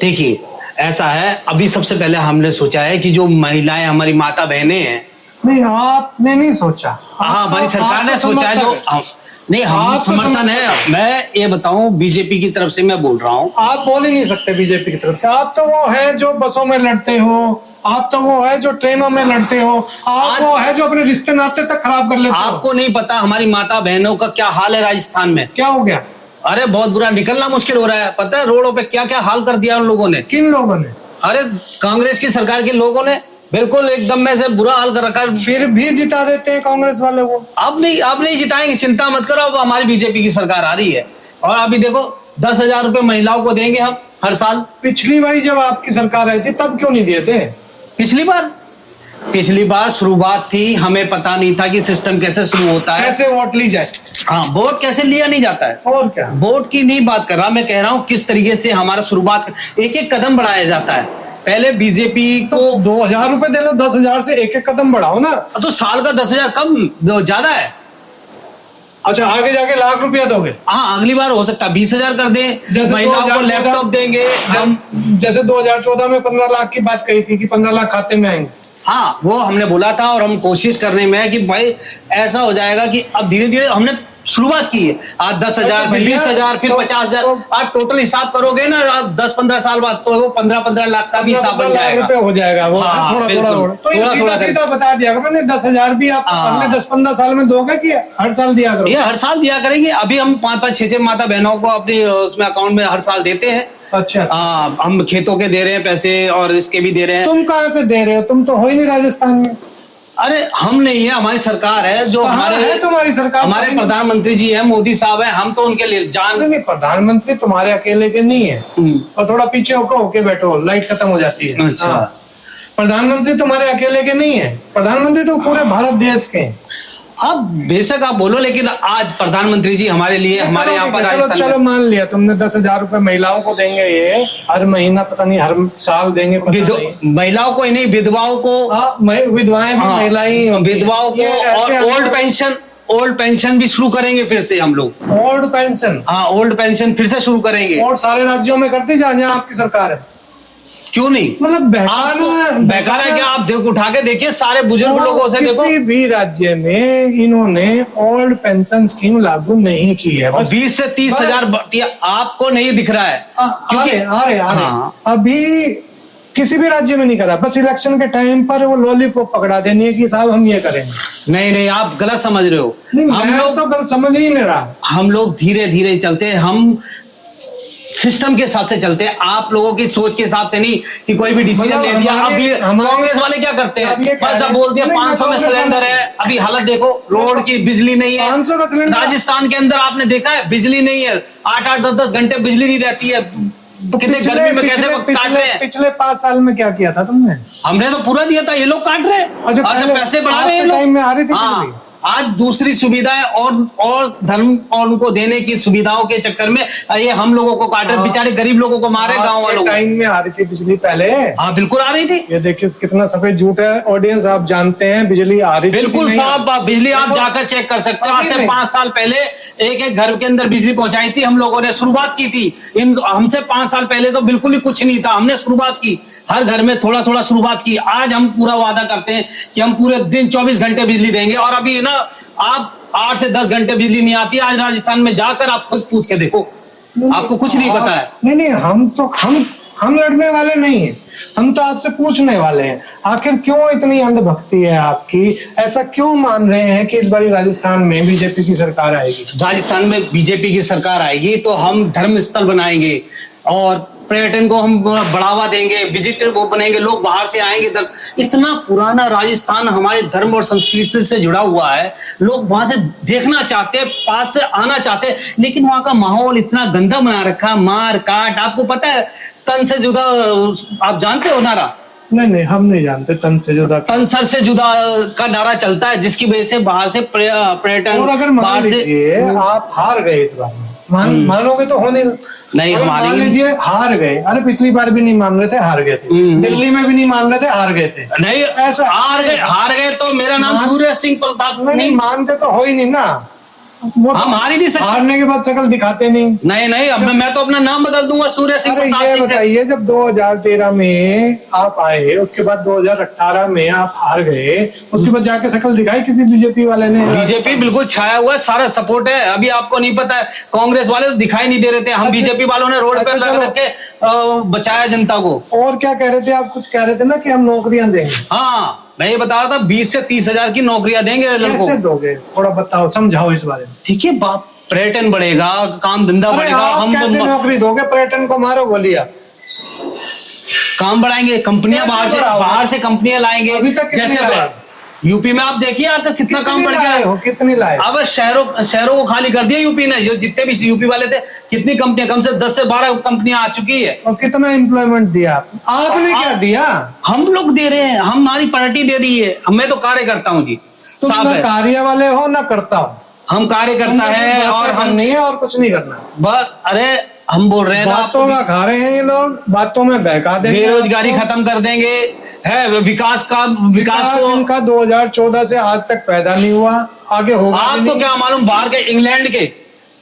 देखिए ऐसा है, अभी सबसे पहले हमने सोचा है कि जो महिलाएं हमारी माता बहनें हैं। नहीं, आपने नहीं सोचा। हाँ, हमारी सरकार ने सोचा है। जो नहीं, हम समर्थन है। मैं ये बताऊं, बीजेपी की तरफ से मैं बोल रहा हूँ। आप बोल ही नहीं सकते बीजेपी की तरफ से। आप तो वो है जो बसों में लड़ते हो, आप तो वो है जो ट्रेनों में लड़ते हो, आप वो है जो अपने रिश्ते नाते तक खराब कर लेते हो। आपको नहीं पता हमारी माता बहनों का क्या हाल है राजस्थान में। क्या हो गया? अरे बहुत बुरा, निकलना मुश्किल हो रहा है। पता है रोडों पे क्या क्या हाल कर दिया उन लोगों ने। किन लोगों ने? अरे कांग्रेस की सरकार के लोगों ने बिल्कुल एकदम में से बुरा हाल कर रखा है। फिर भी जिता देते हैं कांग्रेस वाले वो। अब नहीं जिताएंगे, चिंता मत करो। अब हमारी बीजेपी की सरकार आ रही है और अभी देखो 10,000 रुपए महिलाओं को देंगे हम हर साल। पिछली बारी जब आपकी सरकार आई थी तब क्यों नहीं दिए थे? पिछली बार शुरुआत थी, हमें पता नहीं था कि सिस्टम कैसे शुरू होता है, कैसे वोट ली जाए। हाँ, वोट कैसे लिया नहीं जाता है। और क्या, वोट की नहीं बात कर रहा मैं, कह रहा हूँ किस तरीके से हमारा शुरुआत, एक एक कदम बढ़ाया जाता है। पहले बीजेपी को 2,000 रुपए दे लो, 10,000 से एक एक कदम बढ़ाओ ना। तो साल का 10,000 कम ज्यादा है। अच्छा, आगे जाके लाख रुपया दोगे? हाँ, अगली बार हो सकता है 20,000 कर दें, महिलाओं को लैपटॉप देंगे हम। जैसे 2014 में 15 लाख की बात कही थी कि 15 लाख खाते में आएंगे। हाँ, वो हमने बोला था और हम कोशिश करने में है कि भाई ऐसा हो जाएगा कि अब धीरे धीरे हमने शुरुआत की है। आज 10,000, फिर 20,000, फिर 50,000। आप टोटल हिसाब करोगे ना, आप 10-15 साल बाद तो वो 15-15 लाख का भी हिसाब बन जाएगा, रुपए हो जाएगा वो। हाँ, थोड़ा सीधा बता दिया करो। मैंने 10,000 भी आप अगले 10-15 साल में दोगे कि हर साल दिया करो? ये हर साल दिया करेंगे। अभी हम 5-5, 6-6 माता बहनों को अपनी उसमें अकाउंट में हर साल देते हैं। अच्छा, हम खेतों के दे रहे हैं पैसे और इसके भी दे रहे हैं। तुम कहाँ से दे रहे हो? तुम तो हो ही नहीं राजस्थान में। अरे हम नहीं है, हमारी सरकार है। जो हमारे तुम्हारी सरकार, हमारे प्रधानमंत्री जी है, मोदी साहब है, हम तो उनके लिए जान। नहीं, प्रधानमंत्री तुम्हारे अकेले के नहीं है। और थोड़ा पीछे होके बैठो, लाइट खत्म हो जाती है। अच्छा, प्रधानमंत्री तुम्हारे अकेले के नहीं है, प्रधानमंत्री तो पूरे भारत देश के हैं। अब बेशक आप बोलो, लेकिन आज प्रधानमंत्री जी हमारे लिए, हमारे यहाँ पर चलो मान लिया तुमने 10,000 रुपए महिलाओं को देंगे, ये हर महीना पता नहीं हर साल देंगे। महिलाओं को ही नहीं, विधवाओं को, विधवाएं भी महिलाएं, विधवाओं को, और ओल्ड पेंशन भी शुरू करेंगे फिर से हम लोग। Old pension? हाँ, ओल्ड पेंशन फिर से शुरू करेंगे। और सारे राज्यों में करते जहाँ आपकी सरकार है। क्यों नहीं? मतलब बेकार है क्या? आप देखो, उठा के देखिए सारे बुजुर्ग लोगों से देखो, किसी भी राज्य में इन्होंने ओल्ड पेंशन स्कीम लागू नहीं की है। 20 से 30,000 आपको नहीं दिख रहा है क्योंकि हाँ, अभी किसी भी राज्य में नहीं करा। बस इलेक्शन के टाइम पर वो लॉलीपॉप पकड़ा देनी है कि साहब हम ये करेंगे। नहीं, आप गलत समझ रहे हो। हम लोग तो गलत समझ ही नहीं रहा। हम लोग धीरे धीरे चलते हैं, हम सिस्टम के हिसाब से चलते हैं, आप लोगों की सोच के हिसाब से नहीं कि कोई भी डिसीजन ले दिया। अभी कांग्रेस वाले क्या करते हैं, बस अब बोल दिया 500 में सिलेंडर है। अभी हालत देखो, रोड की बिजली नहीं है। राजस्थान के अंदर आपने देखा है बिजली नहीं है, 8-8, 10-10 घंटे बिजली नहीं रहती है। कितने गर्मी में कैसे काट रहे हैं। पिछले 5 साल में क्या किया था तुमने? हमने तो पूरा दिया था, ये लोग काट रहे हैं। अच्छा, पैसे बढ़ा रहे हैं लोग। आज दूसरी सुविधाएं और धर्म और उनको देने की सुविधाओं के चक्कर में ये हम लोगों को काटे, बेचारे गरीब लोगों को मारे, गांव वालों को। टाइम में आ रही थी बिजली पहले। हाँ, बिल्कुल आ रही थी। ये देखिए कितना सफेद झूठ है। ऑडियंस, आप जानते हैं बिजली आ रही थी? बिल्कुल साहब, बिजली आप जाकर चेक कर सकते हो। आज से 5 साल पहले एक घर के अंदर बिजली पहुंचाई थी हम लोगों ने, शुरुआत की थी। हमसे 5 साल पहले तो बिल्कुल ही कुछ नहीं था, हमने शुरुआत की, हर घर में थोड़ा थोड़ा शुरुआत की। आज हम पूरा वादा करते हैं कि हम पूरे दिन 24 घंटे बिजली देंगे। और अभी ना आप 8 से 10 घंटे बिजली नहीं आती। आज राजस्थान में जाकर आप खुद पूछ के देखो, आपको कुछ नहीं पता है। नहीं, हम लड़ने वाले नहीं हैं, हम तो आपसे पूछने वाले हैं। आखिर क्यों इतनी अंधभक्ति है आपकी? ऐसा क्यों मान रहे हैं कि इस बार राजस्थान में बीजेपी की सरकार आएगी? राजस्थान में बीजेपी की सरकार आएगी तो हम धर्म स्थल बनाएंगे और पर्यटन को हम बढ़ावा देंगे, विजिटर वो बनेंगे, लोग बाहर से आएंगे। इतना पुराना राजस्थान हमारे धर्म और संस्कृति से जुड़ा हुआ है, लोग वहां से देखना चाहते हैं, पास से आना चाहते हैं, लेकिन वहां का माहौल इतना गंदा बना रखा, मार काट। आपको पता है तन से जुदा, आप जानते हो नारा? नहीं, हम नहीं जानते तन से जुदा। तन सर से जुदा का नारा चलता है, जिसकी वजह से बाहर से पर्यटन। और अगर मान लीजिए आप हार गए इस बार, मानोगे तो होने नहीं, मान लीजिए हार गए। अरे पिछली बार भी नहीं मान रहे थे, हार गए थे। दिल्ली में भी नहीं मान रहे थे, हार गए थे। नहीं, ऐसा हार गए तो मेरा नाम सूर्य सिंह प्रताप। नहीं, मानते तो हो ही नहीं ना। वो तो हम हार ही नहीं सकते। हारने के बाद शकल दिखाते नहीं। नहीं, अब मैं तो अपना नाम बदल दूंगा, सूर्य सिंह अरे प्रताप ये सिंह से। बताइए, जब 2013 में आप आए, उसके बाद 2018 में आप हार गए, उसके बाद जाके शकल दिखाई किसी बीजेपी वाले ने? बीजेपी बिल्कुल छाया हुआ है, सारा सपोर्ट है। अभी आपको नहीं पता है, कांग्रेस वाले तो दिखाई नहीं दे रहे थे, हम बीजेपी वालों ने रोड पे अच्छा, रख के बचाया जनता को। और क्या कह रहे थे आप? कुछ कह रहे थे ना कि हम नौकरियां देंगे। हाँ, मैं ये बता रहा था 20 से 30 हजार की नौकरियां देंगे लड़कों कैसे को। दोगे? थोड़ा बताओ, समझाओ इस बारे में। ठीक है, पर्यटन बढ़ेगा, काम धंधा अरे बढ़ेगा, आप हम कैसे नौकरी दोगे? पर्यटन को मारो बोलिए आप। काम बढ़ाएंगे, कंपनियां कैसे बाहर बढ़ाओगे? से कंपनियां लाएंगे। अभी तक कितनी जैसे लाए? यूपी में आप देखिए आपका कितना काम बढ़ गया है। कितनी लाए? अब शहरों को खाली कर दिया यूपी ने, जो जितने भी यूपी वाले थे, कितनी कंपनियां, कम से 10 से 12 कंपनियां आ चुकी है। और कितना एम्प्लॉयमेंट दिया आपने? क्या दिया? हम लोग दे रहे हैं, हमारी पार्टी दे रही है। मैं तो कार्य करता हूँ जी, तुम साफ ना है। कार्य वाले हो ना करता हो। हम कार्य करता है और हम नहीं है और कुछ नहीं करना। बस, अरे हम बोल रहे हैं ना, बातों का खा रहे हैं ये लोग, बातों में बहका देंगे। बेरोजगारी खत्म कर देंगे, है विकास को। इनका 2014 से आज तक पैदा नहीं हुआ, आगे होगा भी आपको नहीं। क्या मालूम, बाहर के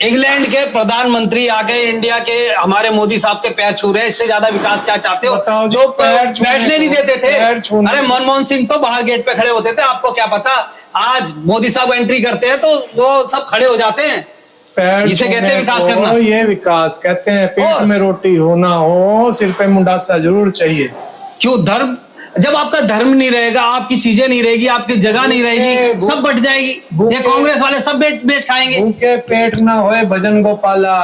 इंग्लैंड के प्रधानमंत्री आके इंडिया के हमारे मोदी साहब के पैर छू रहे हैं। इससे ज्यादा विकास क्या चाहते हो? बताओ, जो पैर छूने बैठने नहीं को, देते थे। पैर छूने अरे मनमोहन सिंह तो बाहर गेट पे खड़े होते थे, आपको क्या पता। आज मोदी साहब एंट्री करते हैं तो वो सब खड़े हो जाते हैं। पैर इसे कहते हैं छूने विकास को करना। ये विकास कहते हैं। पेट और? में रोटी हो ना हो, सिर पे मुंडासा जरूर चाहिए। क्यों? धर्म, जब आपका धर्म नहीं रहेगा, आपकी चीजें नहीं रहेगी, आपकी जगह नहीं रहेगी, सब बट जाएगी। ये कांग्रेस वाले सब बेच खाएंगे। भूखे पेट ना होए भजन गोपाला।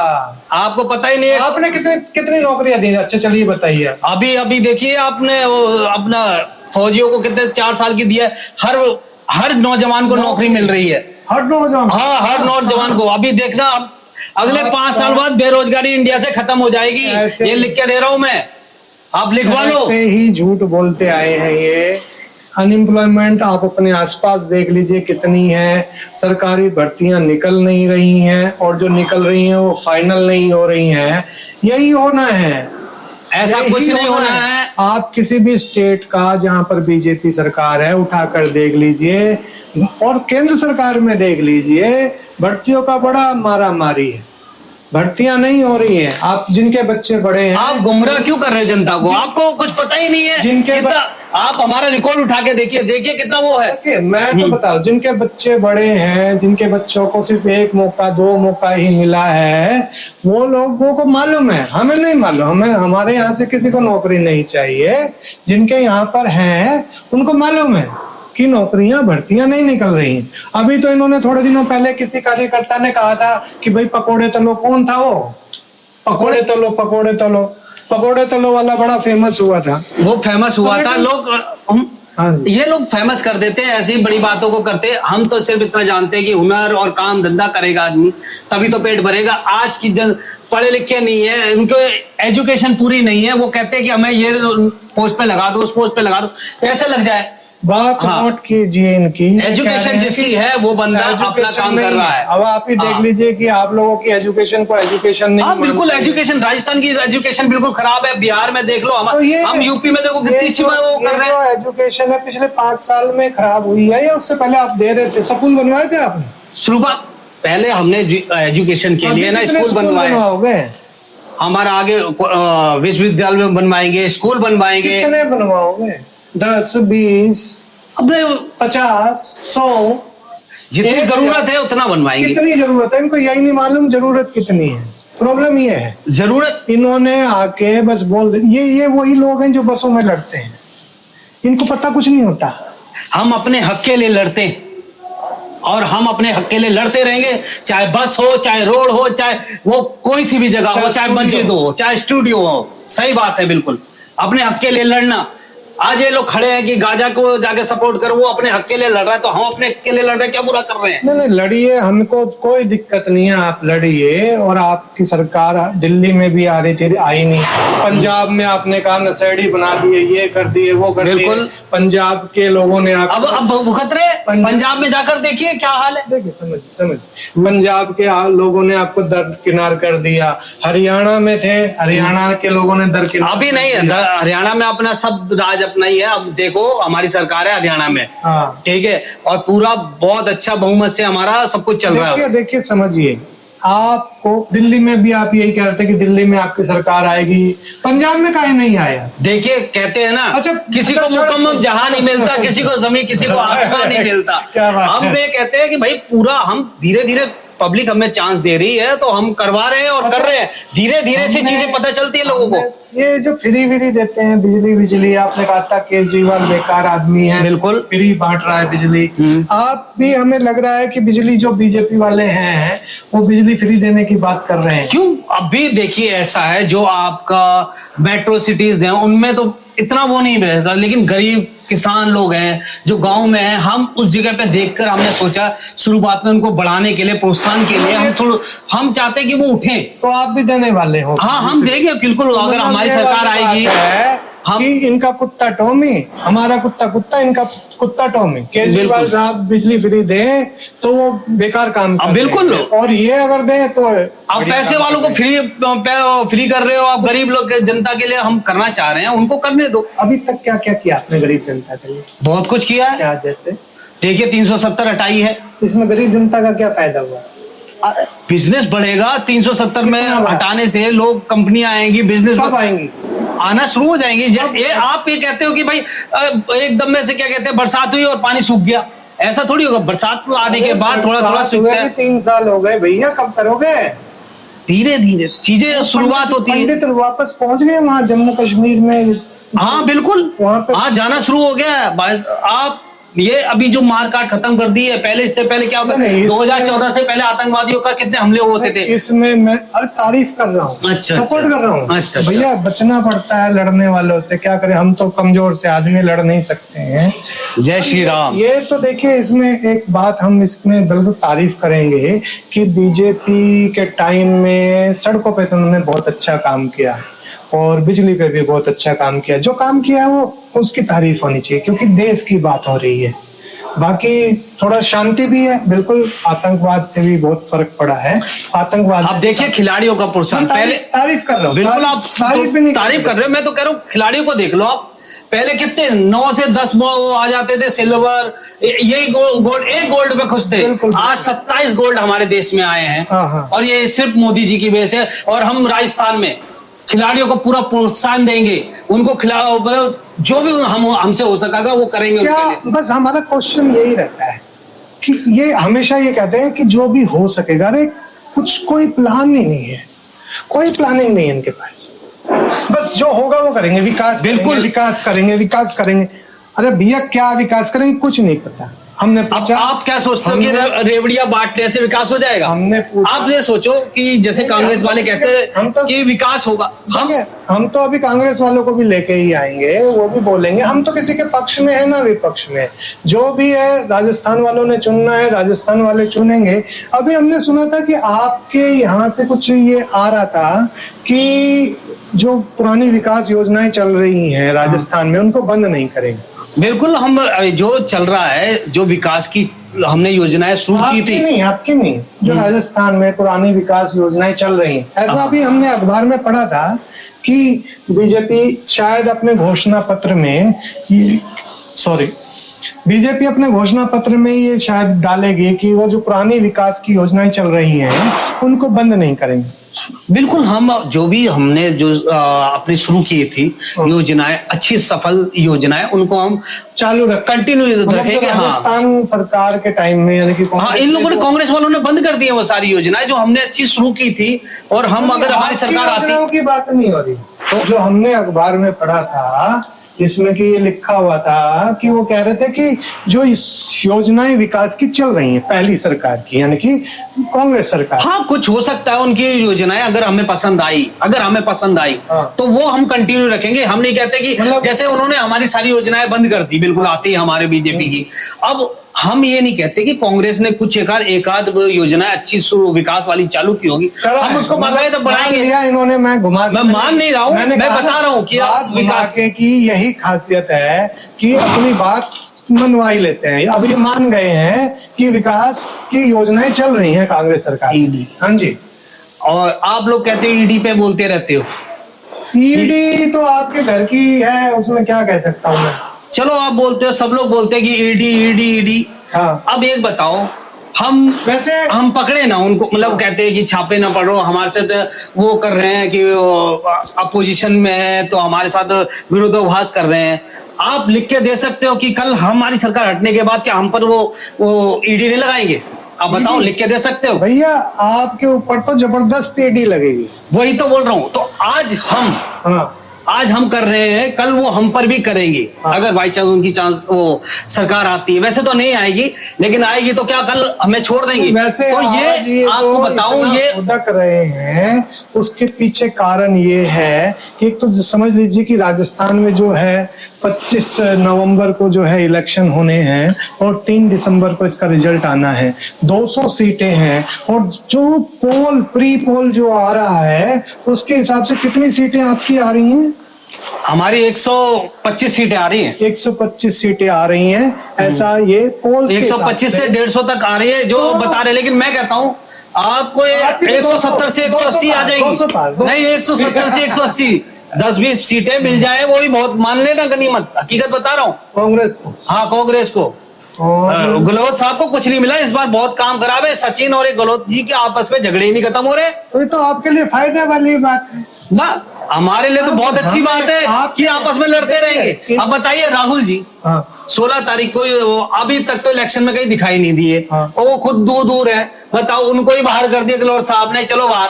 आपको पता ही नहीं है। आपने कितनी नौकरियां दी? अच्छा चलिए बताइए। अभी देखिए, आपने वो अपना फौजियों को कितने 4 साल की दिया है। हर नौजवान को नौकरी मिल रही है। हर नौजवान? हाँ, हर नौजवान को। अभी देखना, अब अगले 5 साल बाद बेरोजगारी इंडिया से खत्म हो जाएगी। ये लिख के दे रहा हूं मैं, आप लिखवा लो। ऐसे ही झूठ बोलते आए हैं ये। अनएम्प्लॉयमेंट आप अपने आसपास देख लीजिए कितनी है। सरकारी भर्तियां निकल नहीं रही हैं, और जो निकल रही हैं वो फाइनल नहीं हो रही हैं। यही होना है, ऐसा कुछ नहीं होना है। आप किसी भी स्टेट का जहां पर बीजेपी सरकार है उठाकर देख लीजिए, और केंद्र सरकार में देख लीजिए, भर्तियों का बड़ा मारा मारी है। भर्तियां नहीं हो रही हैं। आप जिनके बच्चे बड़े हैं, आप गुमराह क्यों कर रहे हैं जनता को? आपको कुछ पता ही नहीं है। आप हमारा रिकॉर्ड उठा के देखिए कितना वो है। मैं तो बता रहा हूं, जिनके बच्चे बड़े हैं, जिनके बच्चों को सिर्फ 1 मौका 2 मौका ही मिला है, वो लोगों को मालूम है। हमें नहीं मालूम। हमें, हमारे यहाँ से किसी को नौकरी नहीं चाहिए। जिनके यहाँ पर है उनको मालूम है कि नौकरियां भर्तियां नहीं निकल रही हैं। अभी तो इन्होंने थोड़े दिनों पहले किसी कार्यकर्ता ने कहा था कि भाई पकोड़े तलो। कौन था वो? पकोड़े तलो वाला बड़ा फेमस हुआ था। वो फेमस हुआ था। लोग ये लोग फेमस कर देते हैं, ऐसी बड़ी बातों को करते हैं। हम तो सिर्फ इतना जानते हैं कि हुनर और काम धंधा करेगा आदमी तभी तो पेट भरेगा। आज की पढ़े लिखे नहीं है, उनको एजुकेशन पूरी नहीं है। वो कहते हैं कि हमें ये पोस्ट पे लगा दो, उस पोस्ट पे लगा दो, कैसे लग जाए। बात नोट कीजिए इनकी। एजुकेशन जिसकी है वो बंदा अपना काम कर रहा है। अब आप ही देख लीजिए कि आप लोगों की एजुकेशन को एजुकेशन नहीं। हाँ बिल्कुल, एजुकेशन राजस्थान की एजुकेशन बिल्कुल खराब है। बिहार में देख लो, हम यूपी में देखो कितनी अच्छी वो कर रहे हैं। एजुकेशन है पिछले 5 साल में खराब हुई है, या उससे पहले आप दे रहे थे? स्कूल बनवाए थे आपने? शुरुआत पहले हमने एजुकेशन के लिए ना स्कूल बनवाए। हमारा आगे विश्वविद्यालय बनवाएंगे, स्कूल बनवाएंगे। कितने बनवाओगे? 10, 20, अपने 50, 100 जितनी जरूरत है उतना बनवाएंगे। कितनी जरूरत है इनको यही नहीं मालूम जरूरत कितनी है। प्रॉब्लम ये है, जरूरत इन्होंने आके बस बोल दे। ये वही लोग हैं जो बसों में लड़ते हैं, इनको पता कुछ नहीं होता। हम अपने हक के लिए लड़ते हैं और हम अपने हक के लिए लड़ते रहेंगे, चाहे बस हो, चाहे रोड हो, चाहे वो कोई सी भी जगह हो, चाहे मस्जिद हो, चाहे स्टूडियो हो। सही बात है, बिल्कुल अपने हक के लिए लड़ना। आज ये लोग खड़े हैं कि गाजा को जाके सपोर्ट करो, वो अपने हक के लिए लड़ रहा है तो हम अपने हक के लिए लड़ रहे हैं, क्या बुरा कर रहे हैं? नहीं लड़िए, हमको कोई दिक्कत नहीं है, आप लड़िए। और आपकी सरकार दिल्ली में भी आ रही थी, आई नहीं। पंजाब में आपने कहा नशेड़ी बना दिए, ये कर दिए, वो कर दिए। पंजाब के लोगों ने अब भुगत रहे। पंजाब में जाकर देखिए क्या हाल है। देखिए समझ पंजाब के लोगों ने आपको दरकिनार कर दिया, हरियाणा में थे, हरियाणा के लोगों ने दरकिनार अभी नहीं है, हरियाणा में अपना सब राज अपना ही है। अब देखो हमारी सरकार है हरियाणा में, हाँ ठीक है, और पूरा बहुत अच्छा बहुमत से हमारा सब कुछ चल रहा है। देखिए समझिए, आपको दिल्ली में भी आप यही कह रहे थे कि दिल्ली में आपकी सरकार आएगी, पंजाब में काहे नहीं आया? देखिए कहते हैं ना, अच्छा, किसी को मुकम्मल जहां नहीं मिलता, किसी को जमीन, किसी को आसमान नहीं मिलता। क्या बात है। हम ये कहते हैं कि भाई पूरा हम धीरे धीरे पब्लिक हमें चांस दे रही है तो हम करवा रहे हैं और कर रहे हैं। धीरे धीरे से चीजें पता चलती है लोगों को। ये जो फ्री देते हैं बिजली, आपने कहा था केजरीवाल बेकार आदमी है, बिल्कुल फ्री बांट रहा है बिजली। आप भी, हमें लग रहा है कि बिजली जो बीजेपी वाले हैं वो बिजली फ्री देने की बात कर रहे हैं। क्यों? अभी देखिए ऐसा है, जो आपका मेट्रो सिटीज हैं उनमें तो इतना वो नहीं रहेगा, लेकिन गरीब किसान लोग हैं जो गांव में हैं, हम उस जगह पे देखकर हमने सोचा शुरुआत में उनको बढ़ाने के लिए, प्रोत्साहन के लिए हम चाहते हैं कि वो उठें। तो आप भी देने वाले हो? हाँ हम देंगे बिल्कुल, अगर हमारी सरकार आएगी। हम कि इनका कुत्ता टॉमी, हमारा कुत्ता, इनका कुत्ता टॉमी। केजरीवाल साहब बिजली फ्री दें तो वो बेकार काम कर बिल्कुल, और ये अगर दें तो आप पैसे वालों को फ्री कर रहे हो, आप गरीब लोग जनता के लिए हम करना चाह रहे हैं, उनको करने दो। अभी तक क्या क्या किया आपने गरीब जनता के लिए? बहुत कुछ किया है। क्या जैसे? देखिए 370 हटाई है, इसमें गरीब जनता का क्या फायदा हुआ? बिजनेस बढ़ेगा 370 में हटाने से, लोग कंपनियां आएंगी, बिजनेस कब आएंगी? आना शुरू हो जाएंगी। ये आप ये कहते हो कि भाई एकदम में से क्या कहते हैं, बरसात हुई और पानी सूख गया, ऐसा थोड़ी होगा। बरसात आने के बाद थोड़ा थोड़ा सूखता है। 3 साल हो गए भैया, कब करोगे? धीरे धीरे चीजें शुरुआत होती है। पंडित वापस पहुंच गए वहाँ जम्मू कश्मीर में? हाँ बिल्कुल, वहाँ पे हाँ जाना शुरू हो गया है। आप ये अभी जो मारकाट खत्म कर दी है, पहले इससे पहले क्या होता है, 2014 से पहले आतंकवादियों का कितने हमले होते थे। इसमें मैं तारीफ कर रहा हूँ, सपोर्ट कर रहा हूँ। अच्छा, भैया बचना पड़ता है लड़ने वालों से, क्या करें, हम तो कमजोर से आदमी लड़ नहीं सकते हैं। जय श्री राम। ये तो देखिए, इसमें एक बात हम इसमें बिल्कुल तारीफ करेंगे कि बीजेपी के टाइम में सड़कों पे तो उन्होंने बहुत अच्छा काम किया और बिजली पे भी बहुत अच्छा काम किया। जो काम किया है वो उसकी तारीफ होनी चाहिए, क्योंकि देश की बात हो रही है। बाकी थोड़ा शांति भी है, बिल्कुल आतंकवाद से भी बहुत फर्क पड़ा है। आतंकवाद, अब देखिए खिलाड़ियों का प्रोत्साहन, पहले तारीफ कर रहा हूँ, बिल्कुल आप तारीफ कर रहे हो, मैं तो कह रहा हूँ खिलाड़ियों को देख लो आप। पहले कितने 9 से 10 आ जाते थे सिल्वर, यही गोल्ड, एक गोल्ड पे खुश थे। आज 27 गोल्ड हमारे देश में आए हैं। और ये सिर्फ मोदी जी की वजह से। और हम राजस्थान में खिलाड़ियों को पूरा प्रोत्साहन देंगे, उनको खिलाओ, मतलब जो भी हमसे हो सकेगा वो करेंगे। क्या बस हमारा क्वेश्चन यही रहता है कि ये हमेशा ये कहते हैं कि जो भी हो सकेगा, अरे कुछ कोई प्लान ही नहीं है, कोई प्लानिंग नहीं है इनके पास, बस जो होगा वो करेंगे, विकास बिल्कुल विकास करेंगे। अरे भैया क्या विकास करेंगे, कुछ नहीं पता। हमने पूछा, आप क्या सोचते हो कि रेवड़िया बांटने से विकास हो जाएगा? हमने पूछा, आप ये सोचो कि जैसे कांग्रेस वाले कहते हैं कि विकास होगा, हम तो अभी कांग्रेस वालों को भी लेके ही आएंगे, वो भी बोलेंगे हम तो किसी के पक्ष में है ना विपक्ष में। जो भी है राजस्थान वालों ने चुनना है, राजस्थान वाले चुनेंगे। अभी हमने सुना था कि आपके यहाँ से कुछ ये आ रहा था कि जो पुरानी विकास योजनाएं चल रही हैं राजस्थान में, उनको बंद नहीं करेंगे। बिल्कुल, हम जो चल रहा है, जो विकास की हमने योजनाएं शुरू की थी, आपकी नहीं, जो राजस्थान में पुरानी विकास योजनाएं चल रही हैं, ऐसा भी हमने अखबार में पढ़ा था कि बीजेपी शायद अपने घोषणा पत्र में, बीजेपी अपने घोषणा पत्र में ये शायद डालेगी कि वो जो पुरानी विकास की योजनाएं चल रही हैं उनको बंद नहीं करेंगे। बिल्कुल, हम जो भी हमने जो अपनी शुरू की थी योजनाएं, अच्छी सफल योजनाएं, उनको हम चालू कंटिन्यू रखेंगे। राजस्थान सरकार के टाइम में, यानी कि हाँ, इन लोगों ने, कांग्रेस वालों ने बंद कर दी है वो सारी योजनाएं जो हमने अच्छी शुरू की थी। और हम अगर हमारी सरकार आती, की बात नहीं हो रही, तो जो हमने अखबार में पढ़ा था जिसमें कि ये लिखा हुआ था कि वो कह रहे थे कि जो योजनाएं विकास की चल रही हैं पहली सरकार की, यानी कि कांग्रेस सरकार। हाँ, कुछ हो सकता है उनकी योजनाएं अगर हमें पसंद आई, तो वो हम कंटिन्यू रखेंगे। हम नहीं कहते कि जैसे उन्होंने हमारी सारी योजनाएं बंद कर दी, बिल्कुल आती है हमारे बीजेपी की। अब हम ये नहीं कहते कि कांग्रेस ने कुछ एक आध योजना अच्छी विकास वाली चालू की होगी, हम उसको बाकायदा बढ़ाएंगे। इन्होंने, मैं मान नहीं रहा हूँ, मैं बता रहा हूँ कि विकास की यही खासियत है कि अपनी बात मनवा ही लेते हैं। अब ये मान गए हैं कि विकास की योजनाएं चल रही हैं कांग्रेस सरकार की। ईडी। हाँ जी। और आप लोग कहते हो ईडी पे बोलते रहते हो। ईडी तो आपके घर की है, उसमें क्या कह सकता हूँ मैं। चलो आप बोलते हो, सब लोग बोलते हैं कि ईडी ईडी ईडी। हाँ। अब एक बताओ, हम वैसे हम पकड़े ना उनको, मतलब कहते हैं कि छापे ना पड़ो, हमारे साथ वो कर रहे हैं कि अपोजिशन में है तो हमारे साथ विरोधाभास कर रहे हैं। आप लिख के दे सकते हो कि कल हमारी सरकार हटने के बाद क्या हम पर वो ईडी नहीं लगाएंगे? आप बताओ, लिख के दे सकते हो? भैया आपके ऊपर तो जबरदस्त ईडी लगेगी। वही तो बोल रहा हूँ। तो आज हम कर रहे हैं, कल वो हम पर भी करेंगे। हाँ। अगर बाई चांस उनकी चांस वो सरकार आती है, वैसे तो नहीं आएगी, लेकिन आएगी तो क्या कल हमें छोड़ देंगे? वैसे तो ये आपको बताऊं, ये उदक रहे हैं, उसके पीछे कारण ये है कि एक तो समझ लीजिए कि राजस्थान में जो है 25 नवंबर को जो है इलेक्शन होने हैं और 3 दिसंबर को इसका रिजल्ट आना है। 200 सीटें हैं और जो प्री पोल जो आ रहा है उसके हिसाब से कितनी सीटें आपकी आ रही हैं? हमारी 125 सीटें आ रही हैं। 125 सीटें आ रही हैं, ऐसा ये पोल 125 से 150 तक आ रही है जो बता रहे, लेकिन मैं कहता हूँ आपको 170 से 180 आ जाएगी। नहीं, 170 से 180 10-20 सीटें मिल जाए वो ही बहुत, मान लेना गनीमत। हकीकत बता रहा हूँ। कांग्रेस को? हाँ, कांग्रेस को। गहलोत साहब को कुछ नहीं मिला इस बार, बहुत काम खराब है। सचिन और गहलोत जी के आपस में झगड़े ही नहीं खत्म हो रहे। तो ये तो आपके लिए फायदे वाली बात है ना, हमारे लिए तो बहुत अच्छी बात है कि आपस में लड़ते रहेंगे। अब बताइए राहुल जी 16 तारीख को वो अभी तक तो इलेक्शन में कहीं दिखाई नहीं दिए और वो खुद दूर दूर है। बताओ, उनको ही बाहर कर दिया गहलोत साहब ने, चलो बाहर।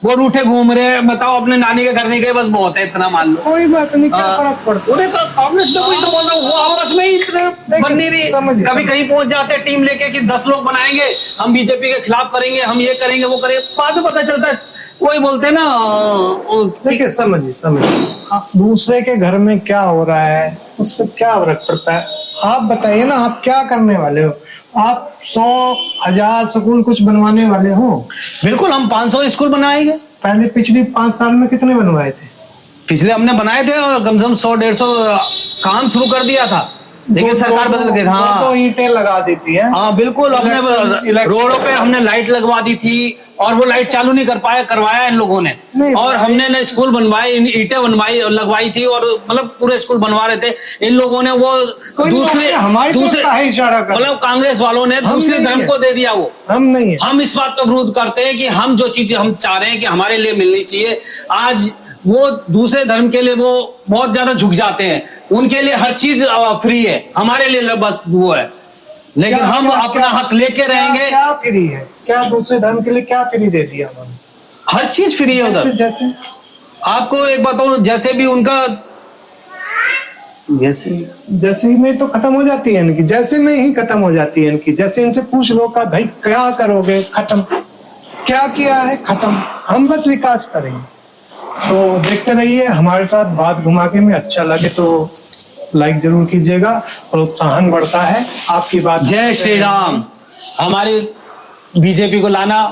वो रूठे घूम रहे हैं, बताओ अपने नानी के घर नहीं गए, बस बहुत है, इतना मान लो। कोई बात नहीं, क्या फर्क पड़ता? उन्हें कांग्रेस में कोई तो बोल रहा हूँ, वो आपस में ही इतने बन नहीं रही। कभी कहीं पहुंच जाते हैं टीम लेके कि 10 लोग बनाएंगे, हम बीजेपी के खिलाफ करेंगे, हम ये करेंगे वो करेंगे, बाद में पता चलता है वही बोलते हैं ना। देखिए समझिए आप दूसरे के घर में क्या हो रहा है उससे क्या फर्क पड़ता है? आप बताइए ना, आप क्या करने वाले हो? आप 100,000 स्कूल कुछ बनवाने वाले हो? बिल्कुल, हम 500 स्कूल बनाएंगे। पहले पिछली 5 साल में कितने बनवाए थे? पिछले हमने बनाए थे और कम से कम 100-150 काम शुरू कर दिया था, लेकिन सरकार बदल गई। हाँ, तो ईंटें लगा देती है। हाँ बिल्कुल, हमने रोडों पे हमने लाइट लगवा दी थी और वो लाइट चालू नहीं करवाया इन लोगों ने। और हमने न स्कूल बनवाए, ईंटें बनवाई लगवाई थी और मतलब पूरे स्कूल बनवा रहे थे। इन लोगों ने वो दूसरे मतलब कांग्रेस वालों ने दूसरे धर्म को दे दिया। वो हम नहीं है। हम इस बात का विरोध करते हैं कि हम जो चीजें हम चाह रहे हैं कि हमारे लिए मिलनी चाहिए, आज वो दूसरे धर्म के लिए वो बहुत ज्यादा झुक जाते हैं। उनके लिए हर चीज फ्री है, हमारे लिए बस वो है। लेकिन हम अपना हक लेके रहेंगे। क्या फ्री है? क्या दूसरे धर्म के लिए क्या फ्री दे दिया उन्होंने? हर चीज फ्री है उधर। जैसे आपको एक बताऊं, जैसे भी उनका जैसे में तो खत्म हो जाती है इनकी, जैसे में ही खत्म हो जाती है इनकी। जैसे इनसे पूछ लो का भाई क्या करोगे, खत्म। क्या किया है? खत्म। हम बस विकास करेंगे। तो देखते रहिए हमारे साथ बात घुमा के। में अच्छा लगे तो लाइक जरूर कीजिएगा, प्रोत्साहन बढ़ता है आपकी बात। जय श्री राम। हमारी बीजेपी को लाना,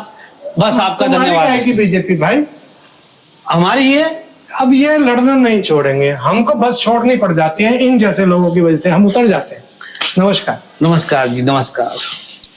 बस आपका धन्यवाद है। कि बीजेपी भाई हमारी है, अब ये लड़ना नहीं छोड़ेंगे, हमको बस छोड़नी पड़ जाती है इन जैसे लोगों की वजह से, हम उतर जाते हैं। नमस्कार। नमस्कार जी, नमस्कार।